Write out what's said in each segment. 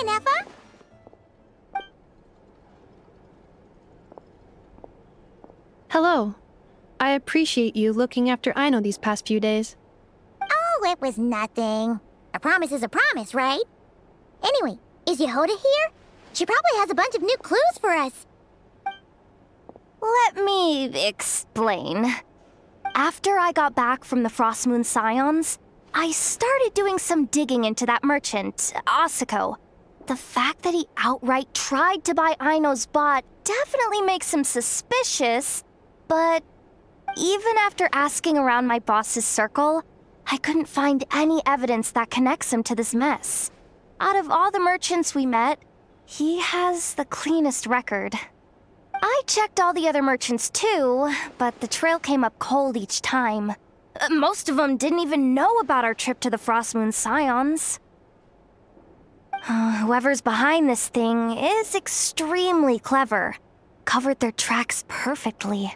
Neffa? Hello. I appreciate you looking after Aino these past few days. Oh, it was nothing. A promise is a promise, right? Anyway, is Yehoda here? She probably has a bunch of new clues for us. Let me explain. After I got back from the Frost Moon Scions, I started doing some digging into that merchant, Asako. The fact that he outright tried to buy Aino's bot definitely makes him suspicious, but even after asking around my boss's circle, I couldn't find any evidence that connects him to this mess. Out of all the merchants we met, he has the cleanest record. I checked all the other merchants too, but the trail came up cold each time. Most of them didn't even know about our trip to the Frost Moon Scions. Whoever's behind this thing is extremely clever. Covered their tracks perfectly.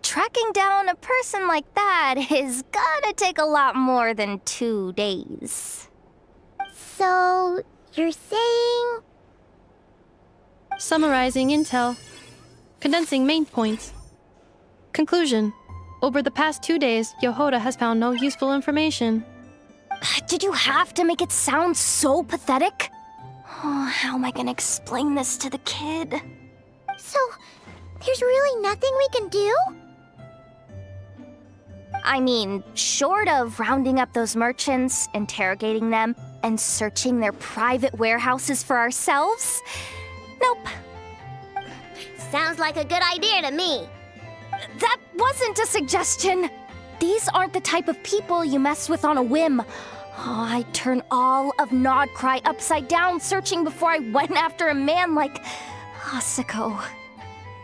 Tracking down a person like that is gonna take a lot more than 2 days. So, you're saying... Summarizing intel. Condensing main points. Conclusion. Over the past 2 days, Yehoda has found no useful information. Did you have to make it sound so pathetic? Oh, how am I gonna explain this to the kid? So, there's really nothing we can do? I mean, short of rounding up those merchants, interrogating them, and searching their private warehouses for ourselves? Nope. Sounds like a good idea to me. That wasn't a suggestion. These aren't the type of people you mess with on a whim. Oh, I'd turn all of Nodcry upside down searching before I went after a man like Asako.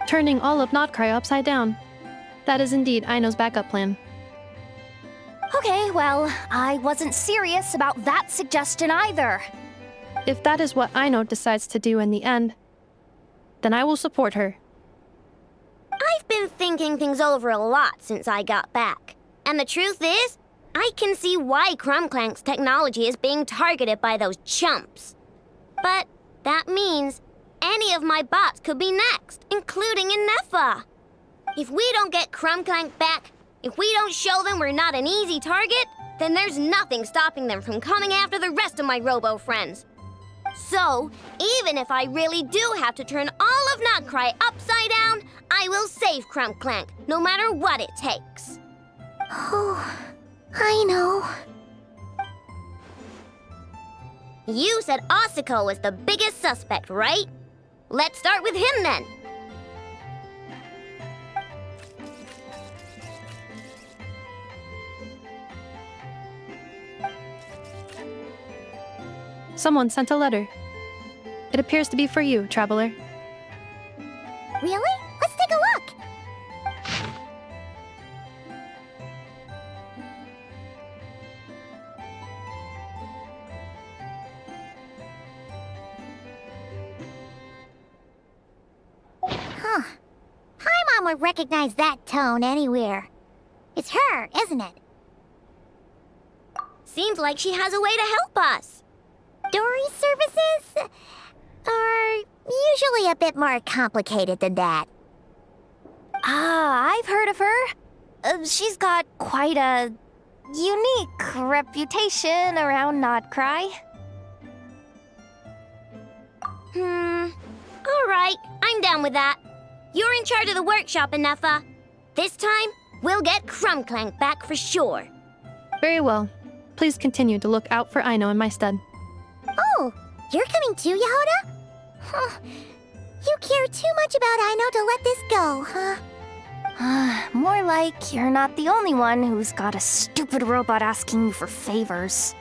Turning all of Nodcry upside down. That is indeed Aino's backup plan. Okay, well, I wasn't serious about that suggestion either. If that is what Aino decides to do in the end, then I will support her. I've been thinking things over a lot since I got back. And the truth is, I can see why Clink Clank's technology is being targeted by those chumps. But that means any of my bots could be next, including Neffa. If we don't get Clink Clank back, if we don't show them we're not an easy target, then there's nothing stopping them from coming after the rest of my robo friends. So, even if I really do have to turn all of Nodcry upside down, I will save Clink Clank, no matter what it takes. Oh, I know. You said Asako was the biggest suspect, right? Let's start with him then. Someone sent a letter. It appears to be for you, Traveler. Really? Let's take a look. Huh. Paimon would recognize that tone anywhere. It's her, isn't it? Seems like she has a way to help us. Dory's services are usually a bit more complicated than that. Ah, I've heard of her. She's got quite a unique reputation around Nodcry. Alright, I'm down with that. You're in charge of the workshop, Neffa. This time, we'll get Clink Clank back for sure. Very well. Please continue to look out for Aino in my stead. Oh, you're coming too, Yehoda? Huh. You care too much about Aino to let this go, huh? More like you're not the only one who's got a stupid robot asking you for favors.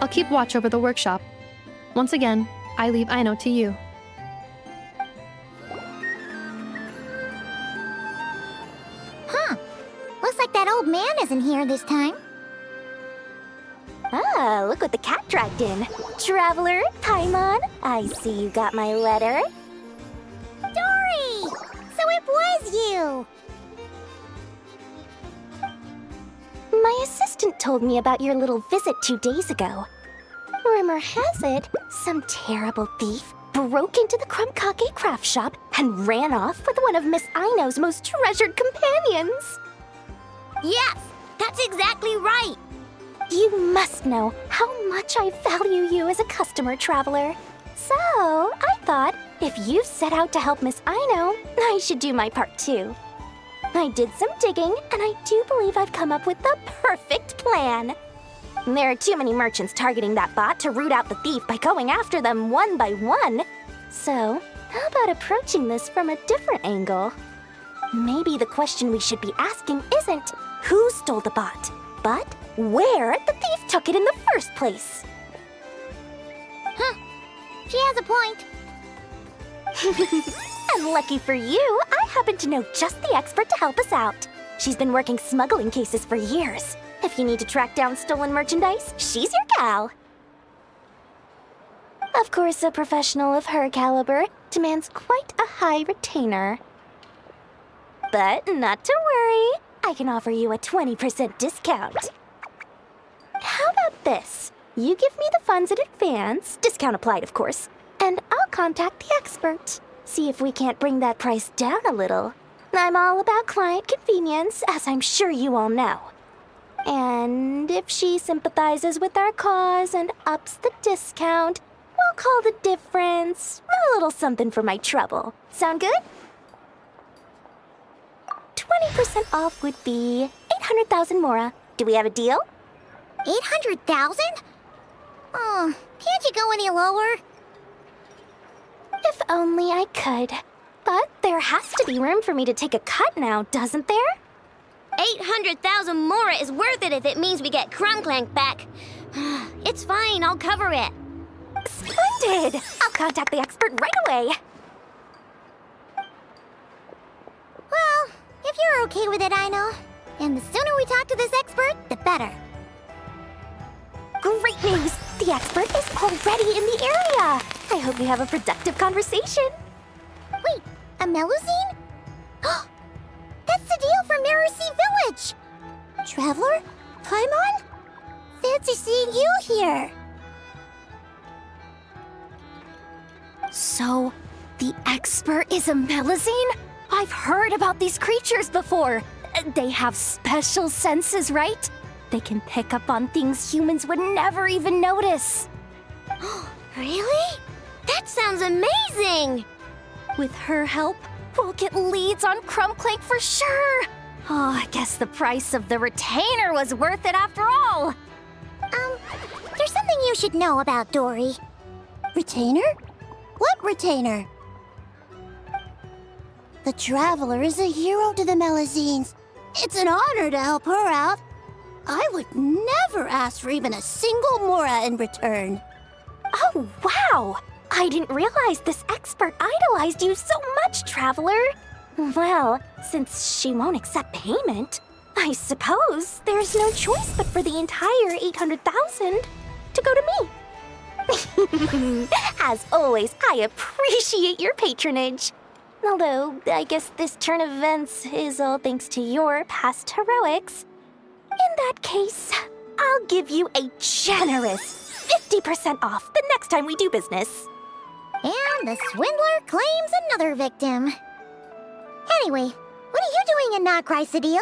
I'll keep watch over the workshop. Once again, I leave Aino to you. Huh. Looks like that old man isn't here this time. Ah, look what the cat dragged in. Traveler, Paimon, I see you got my letter. Dory! So it was you? My assistant told me about your little visit 2 days ago. Rumor has it, some terrible thief broke into the Krumkake craft shop and ran off with one of Miss Aino's most treasured companions. Yes, that's exactly right. You must know how much I value you as a customer, Traveler. So, I thought if you set out to help Miss Aino, I should do my part too. I did some digging, and I do believe I've come up with the perfect plan. There are too many merchants targeting that bot to root out the thief by going after them one by one. So, how about approaching this from a different angle? Maybe the question we should be asking isn't who stole the bot, but where the thief took it in the first place. Huh. She has a point. And lucky for you, I happen to know just the expert to help us out. She's been working smuggling cases for years. If you need to track down stolen merchandise, she's your gal. Of course, a professional of her caliber demands quite a high retainer. But not to worry, I can offer you a 20% discount. How about this? You give me the funds in advance, discount applied of course, and I'll contact the expert. See if we can't bring that price down a little. I'm all about client convenience, as I'm sure you all know. And if she sympathizes with our cause and ups the discount, we'll call the difference a little something for my trouble. Sound good? 20% off would be 800,000 mora. Do we have a deal? 800,000? Oh, can't you go any lower? If only I could. But there has to be room for me to take a cut now, doesn't there? 800,000 mora is worth it if it means we get Clink Clank back. It's fine, I'll cover it. Splendid! I'll contact the expert right away. Well, if you're okay with it, I know. And the sooner we talk to this expert, the better. Great news! The expert is already in the area! I hope we have a productive conversation. Wait, a Melusine? That's the deal from Mercy Village! Traveler? Paimon? Fancy seeing you here! So, the expert is a Melusine? I've heard about these creatures before. They have special senses, right? They can pick up on things humans would never even notice. Really? That sounds amazing! With her help, we'll get leads on Clink Clank for sure. Oh, I guess the price of the retainer was worth it after all. There's something you should know about Dory. Retainer? What retainer? The Traveler is a hero to the Melusines. It's an honor to help her out. I would never ask for even a single mora in return. Oh, wow! I didn't realize this expert idolized you so much, Traveler. Well, since she won't accept payment, I suppose there's no choice but for the entire 800,000 to go to me. As always, I appreciate your patronage. Although, I guess this turn of events is all thanks to your past heroics. In that case, I'll give you a generous 50% off the next time we do business. And the swindler claims another victim. Anyway, what are you doing in Notcry, Cedille?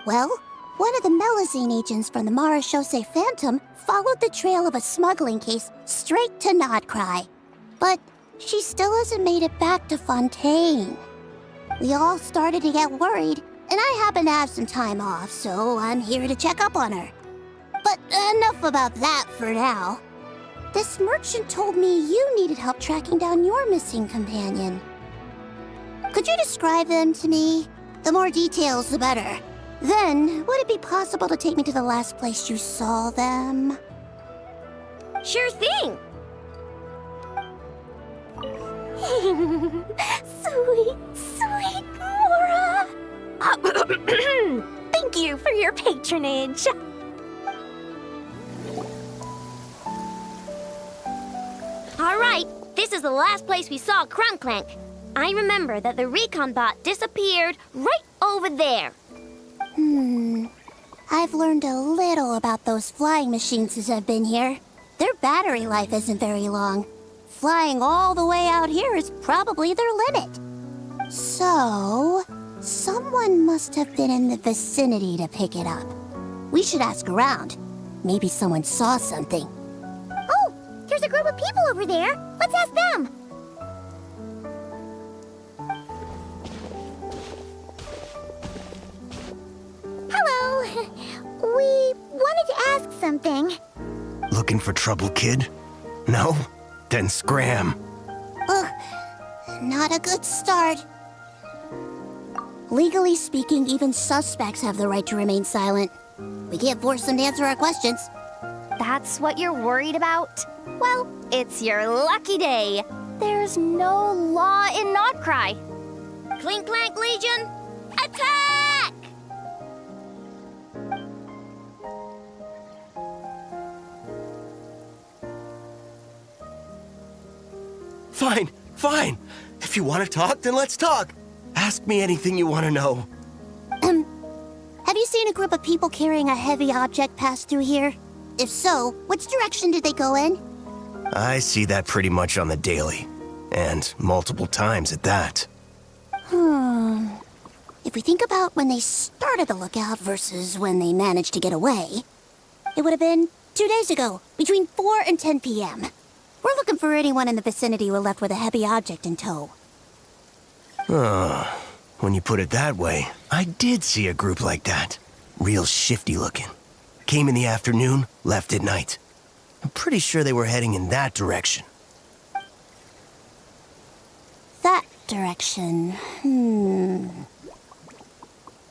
Well, one of the Melusine agents from the Marechaussee Phantom followed the trail of a smuggling case straight to Notcry. But she still hasn't made it back to Fontaine. We all started to get worried, and I happen to have some time off, so I'm here to check up on her. But enough about that for now. This merchant told me you needed help tracking down your missing companion. Could you describe them to me? The more details, the better. Then, would it be possible to take me to the last place you saw them? Sure thing! Sweet, sweet Mora! Thank you for your patronage. All right, this is the last place we saw Clink Clank. I remember that the recon bot disappeared right over there. I've learned a little about those flying machines since I've been here. Their battery life isn't very long. Flying all the way out here is probably their limit. So, someone must have been in the vicinity to pick it up. We should ask around. Maybe someone saw something. Oh, there's a group of people over there. Let's ask them. Hello. We wanted to ask something. Looking for trouble, kid? No? Then scram. Ugh, not a good start. Legally speaking, even suspects have the right to remain silent. We can't force them to answer our questions. That's what you're worried about? Well, it's your lucky day. There's no law in Notcry. Clink Clank Legion, attack! Fine, fine. If you want to talk, then let's talk. Ask me anything you want to know. Have you seen a group of people carrying a heavy object pass through here? If so, which direction did they go in? I see that pretty much on the daily. And multiple times at that. If we think about when they started the lookout versus when they managed to get away, it would have been 2 days ago, between 4 and 10 p.m. We're looking for anyone in the vicinity who left with a heavy object in tow. When you put it that way, I did see a group like that. Real shifty looking. Came in the afternoon, left at night. I'm pretty sure they were heading in that direction. That direction,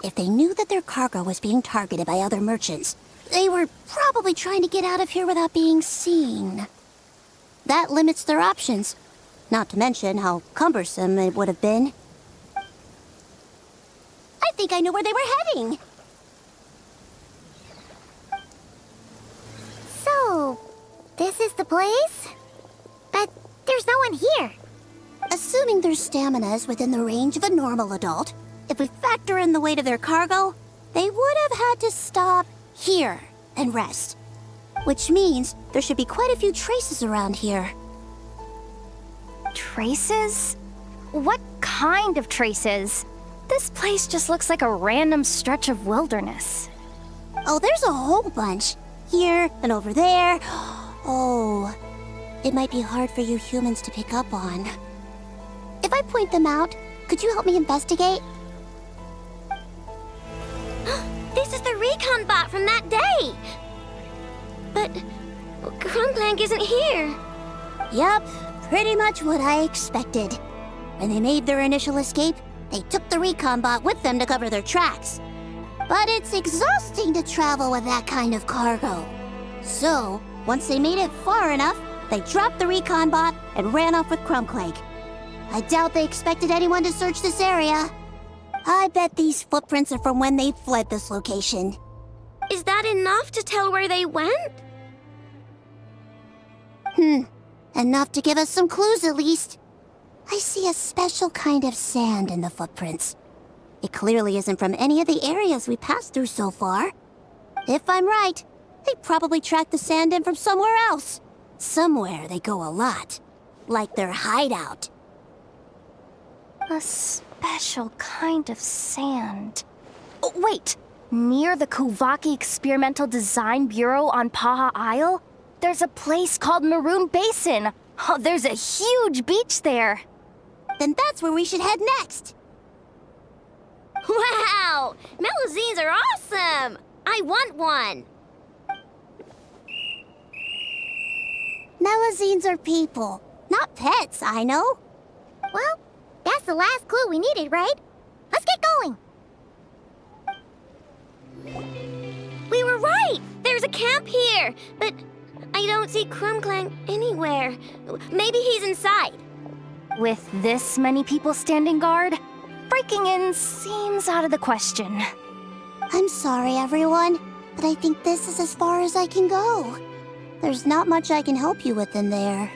If they knew that their cargo was being targeted by other merchants, they were probably trying to get out of here without being seen. That limits their options, not to mention how cumbersome it would have been. I think I know where they were heading. So, this is the place? But there's no one here. Assuming their stamina is within the range of a normal adult, if we factor in the weight of their cargo, they would have had to stop here and rest. Which means there should be quite a few traces around here. Traces? What kind of traces? This place just looks like a random stretch of wilderness. Oh, there's a whole bunch. Here and over there. Oh, it might be hard for you humans to pick up on. If I point them out, could you help me investigate? This is the recon bot from that day. But Clink Clank isn't here. Yup, pretty much what I expected. When they made their initial escape, they took the recon bot with them to cover their tracks. But it's exhausting to travel with that kind of cargo. So, once they made it far enough, they dropped the recon bot and ran off with Clink Clank. I doubt they expected anyone to search this area. I bet these footprints are from when they fled this location. Is that enough to tell where they went? Enough to give us some clues at least. I see a special kind of sand in the footprints. It clearly isn't from any of the areas we passed through so far. If I'm right, they probably tracked the sand in from somewhere else. Somewhere they go a lot. Like their hideout. A special kind of sand. Oh, wait! Near the Kuvaki Experimental Design Bureau on Paha Isle, there's a place called Maroon Basin. Oh, there's a huge beach there. Then that's where we should head next. Wow! Melusines are awesome! I want one! Melusines are people, not pets, I know. Well, that's the last clue we needed, right? Let's get going! We were right! There's a camp here, but I don't see Clink Clank anywhere. Maybe he's inside. With this many people standing guard, breaking in seems out of the question. I'm sorry, everyone, but I think this is as far as I can go. There's not much I can help you with in there.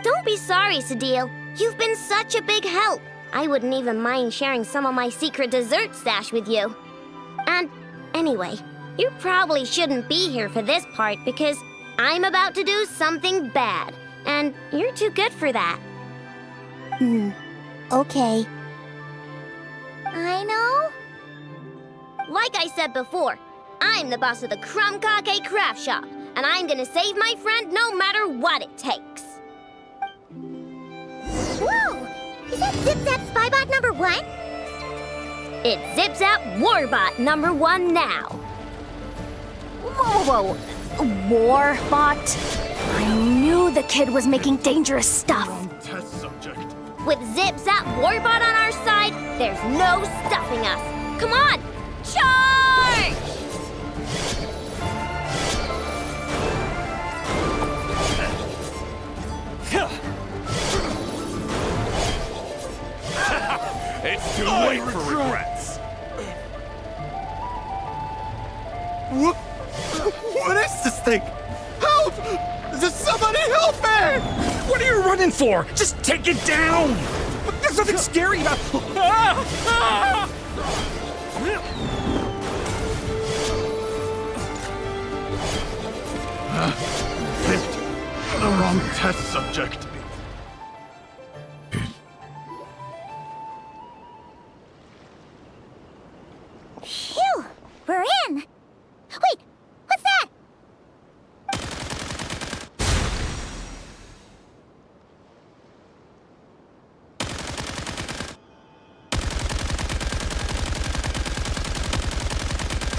Don't be sorry, Sadil. You've been such a big help. I wouldn't even mind sharing some of my secret dessert stash with you. And anyway, you probably shouldn't be here for this part because I'm about to do something bad, and you're too good for that. Okay. I know. Like I said before, I'm the boss of the Crumb Cake Craft Shop, and I'm gonna save my friend no matter what it takes. Whoa! Is that Zip Zap Spybot number 1? It's Zip Zap Warbot number 1 now. Whoa. Warbot? I knew the kid was making dangerous stuff. Test subject. With Zip Zap Warbot on our side, there's no stopping us. Come on, charge! It's too late for regrets. What is this thing? Help! Does somebody help me? What are you running for? Just take it down! There's nothing scary about... Picked the wrong test subject. Phew! We're in! Wait! What's that?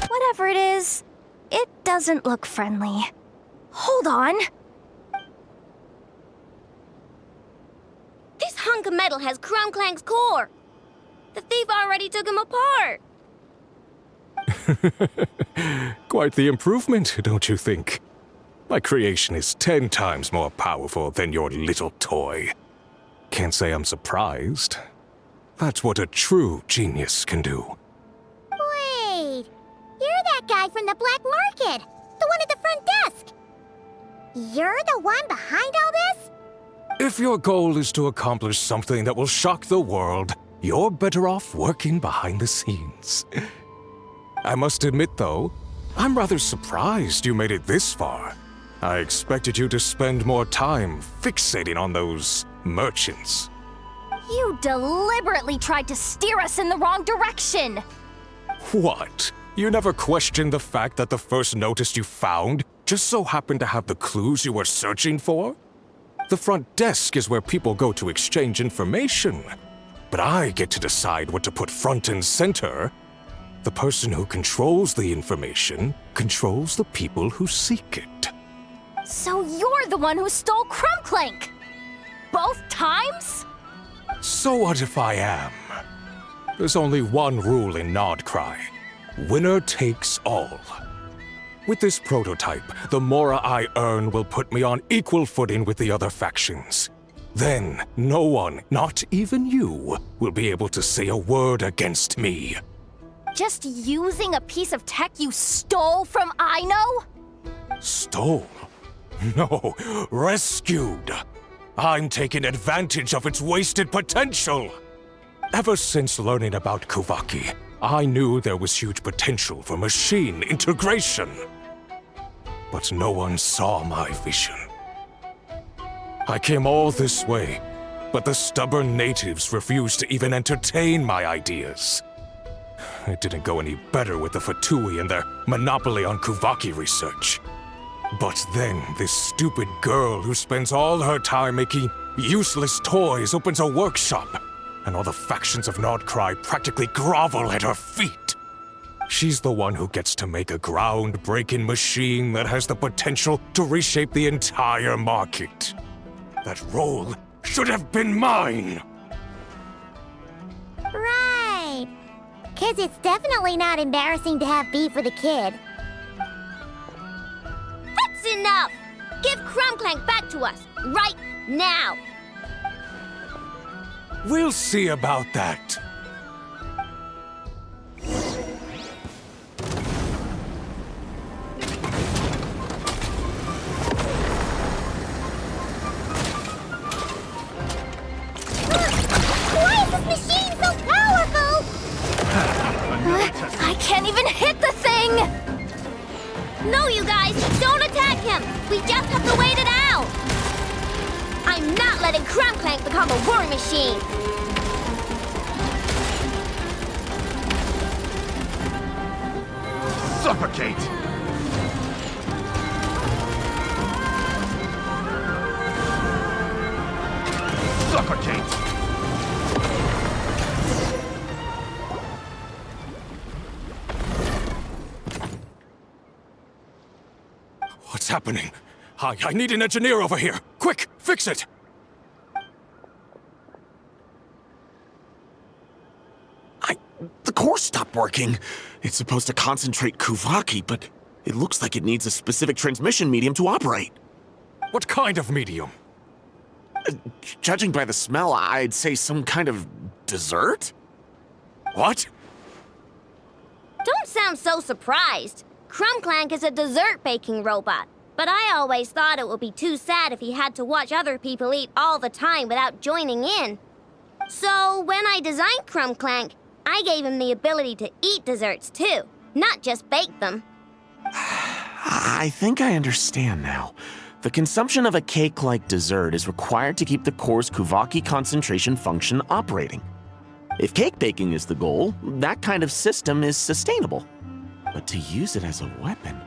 Whatever it is, it doesn't look friendly. Hold on. This hunk of metal has Clink Clank's core. The thief already took him apart. Quite the improvement, don't you think? My creation is 10 times more powerful than your little toy. Can't say I'm surprised. That's what a true genius can do. Wait! You're that guy from the black market! The one at the front desk! You're the one behind all this? If your goal is to accomplish something that will shock the world, you're better off working behind the scenes. I must admit, though, I'm rather surprised you made it this far. I expected you to spend more time fixating on those merchants. You deliberately tried to steer us in the wrong direction. What? You never questioned the fact that the first notice you found just so happened to have the clues you were searching for? The front desk is where people go to exchange information. But I get to decide what to put front and center. The person who controls the information controls the people who seek it. So you're the one who stole Clink Clank? Both times? So what if I am? There's only one rule in Nodcry. Winner takes all. With this prototype, the more I earn will put me on equal footing with the other factions. Then, no one, not even you, will be able to say a word against me. Just using a piece of tech you stole from Ino? Stole? No, rescued. I'm taking advantage of its wasted potential. Ever since learning about Kuvaki, I knew there was huge potential for machine integration. But no one saw my vision. I came all this way, but the stubborn natives refused to even entertain my ideas. It didn't go any better with the Fatui and their monopoly on Kuvaki research. But then this stupid girl who spends all her time making useless toys opens a workshop, and all the factions of Nodcry practically grovel at her feet. She's the one who gets to make a groundbreaking machine that has the potential to reshape the entire market. That role should have been mine! Right. 'Cause it's definitely not embarrassing to have beef with a kid. That's enough! Give Clink Clank back to us, right now! We'll see about that. I'm not letting Clink Clank become a war machine! Suffocate! Suffocate! What's happening? I need an engineer over here. Quick, fix it! The core stopped working. It's supposed to concentrate Kuvaki, but it looks like it needs a specific transmission medium to operate. What kind of medium? Judging by the smell, I'd say some kind of dessert? What? Don't sound so surprised. Clink Clank is a dessert baking robot. But I always thought it would be too sad if he had to watch other people eat all the time without joining in. So when I designed Clink Clank, I gave him the ability to eat desserts too, not just bake them. I think I understand now. The consumption of a cake-like dessert is required to keep the core's Kuvaki concentration function operating. If cake baking is the goal, that kind of system is sustainable. But to use it as a weapon,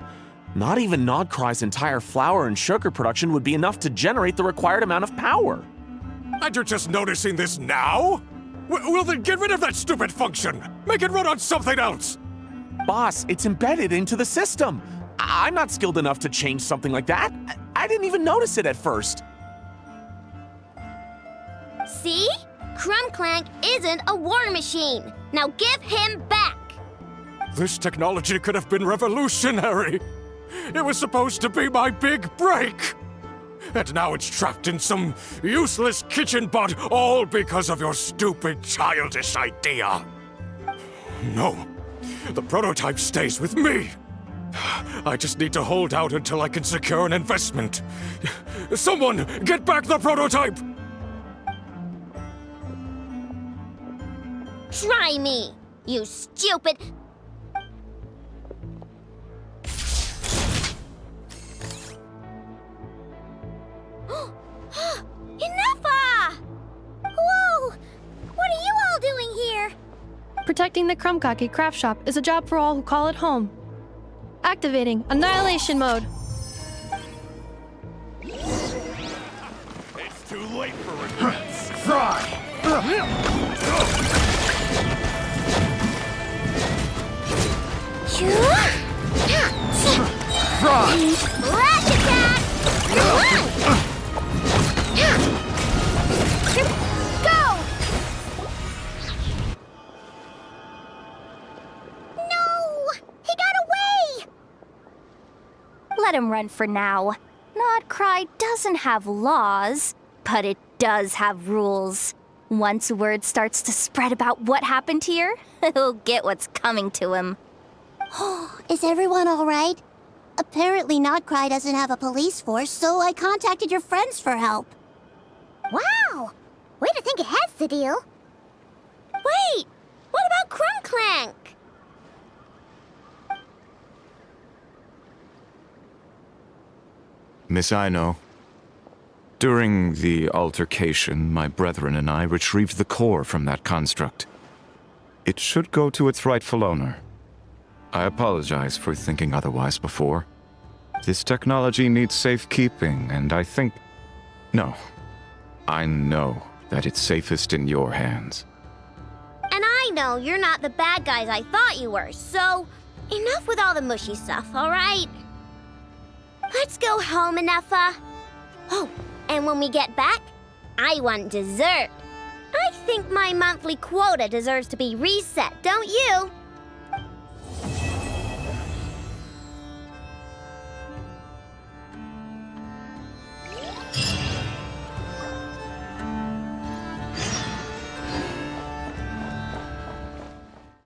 not even Nodcry's entire flour and sugar production would be enough to generate the required amount of power. And you're just noticing this now? Well then get rid of that stupid function! Make it run on something else! Boss, it's embedded into the system. I'm not skilled enough to change something like that. I didn't even notice it at first. See? Clink Clank isn't a war machine. Now give him back! This technology could have been revolutionary! It was supposed to be my big break! And now it's trapped in some useless kitchen bot, all because of your stupid, childish idea. No, the prototype stays with me. I just need to hold out until I can secure an investment. Someone, get back the prototype! Try me, you stupid... Enough! Whoa! What are you all doing here? Protecting the Krumkaki craft shop is a job for all who call it home. Activating Annihilation Mode. It's too late for regrets. Try! Rash attack! Go! No! He got away! Let him run for now. Nodcry doesn't have laws, but it does have rules. Once word starts to spread about what happened here, he'll get what's coming to him. Is everyone all right? Apparently Nodcry doesn't have a police force, so I contacted your friends for help. Wow! Way to think ahead, Cedille. Wait! What about Clink Clank? Miss Aino, during the altercation, my brethren and I retrieved the core from that construct. It should go to its rightful owner. I apologize for thinking otherwise before. This technology needs safekeeping, and I think... No. I know that it's safest in your hands. And I know you're not the bad guys I thought you were, so enough with all the mushy stuff, all right? Let's go home, Enougha. Oh, and when we get back, I want dessert. I think my monthly quota deserves to be reset, don't you?